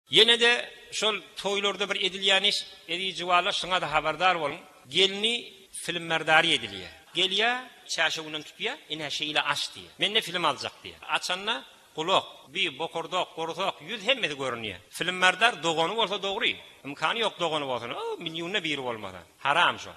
Yine de şol toylarda bir edilýän iş, edijiwalar şuna da haberdar bolun. Gelini film merdari edilýär. Gelýär, çaşygynyň tutýar, ine şeýle aç diýär. Menne film aljak diýär. Açanna kulak, bir bokordok, gortok, yüz hemmeti görünýär. Film merdar dogany bolsa dogry. İmkany ýok dogany bolsa, milyonuna biri bolmadan. Haram şo.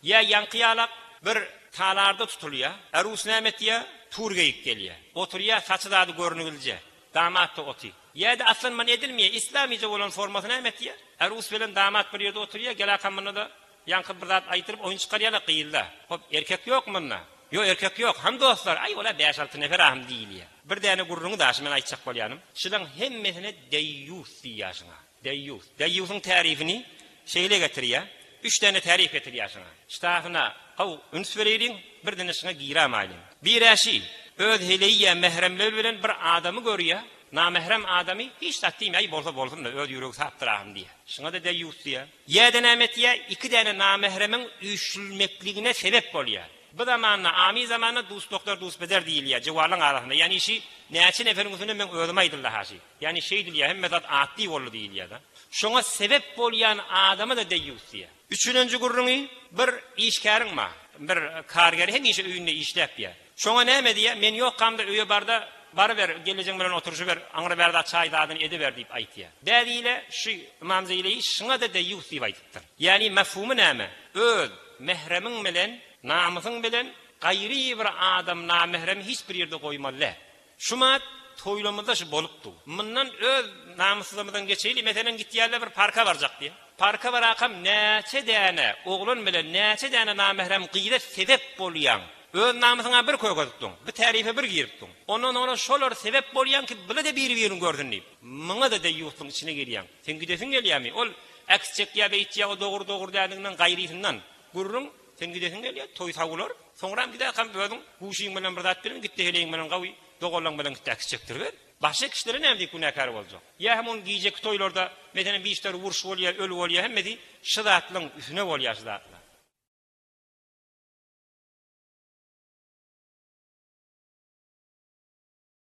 Ya yanqyalak bir talarda tutulýar. Arus nämetýär, turgayıp gelýär. Oturýar, saçy da görünýär. Damat da oty. Ya da aslan man edilmeýär. İslamice bolan formaty nämetýär? Arus bilen damat bir ýerde oturýar, gelakamyna da yankı bir zat aytırıp oyun çıkarýarlar qyýylda. Hop, erkek ýok munda. Yo erkek ýok. Ham dostlar, ay ola 5-6 nefer ahım diýilýär. Bir däne gurruny da men aýtjak bolýanym. Şulan hemmesine deyyus diýýär şuna. Deyyus. Deyyusyň tarifini şeýle getirýär. 3 tane tarif getirýär şuna. Ştahyna qaw üns berýärin, bir dene şuna giýram aýlyn. Biraşy öz heleýä mehremler bilen bir adamy görýär. Namahrem adamy hiç tatdymy bolsa bolsun da öz ýüregi saptyrahym diýär. Şuna da deyyus diýär. Ýa-da nämetýär, 2 dene namahremin üýşülmekligine sebep bolýar. Bu zamanna, ami zamanna dost doktor dost beder diýilýär, jewalaryň arasynda. Yani şi näçe neferin üstüne men ödüm aýdyllar haşy. Yani şey diýilýär, hemme zat atdy boldy diýilýär da. Şoňa sebep bolýan adamy da deyyus diýär. Üçüncü gurruny bir işkäriň ma, bir karger hem işe öýünde işläp ýa. Şoňa näme diýär? Men ýokkamda öýe barda barıver geleceğin bilen oturuşu ver, angra berda çay dadını ediver deyip aytiya. Dädiyle şu İmam Zeyleyi şuna da deyyus deyip aytıptır. Yani mefhumu näme? Öz mehremin bilen, namysın bilen, gayri bir adam namehremi hiç bir yerde koymalı. Şuma toylamada şu bolupdu. Bundan öz namussuzlamadan geçeyli. Mesela gittiýärler bir parka barjak diye. Parka barakam näçe däne, oğlun bilen näçe däne namehrem gyýda sebep bolýan. Öz namusyna bir koýgatdyň, bir tarife bir giripdiň. Ondan sonra şolar sebep bolýan ki, bile de bir-birini gördün diýip. Muňa da deýusyň içine gelýän. Sen gidesin gelýärmi? Ol eksçek ýa beýtýä o dogry dädiňden gaýrysyňdan gurrun sen gidesin gelýär, toy tagular. Soňra gide kam özüň guşyň bilen bir zat bilen gitdi heleň bilen gawy dogollaň bilen gitdi eksçekdir ber. Başga kişilere näme günäkar boljak? Ya hemun giýjek toylarda, meselen bir işler uruş bolýar, öl bolýar, hemmedi şydatlyň üstüne bolýar şydatlyň.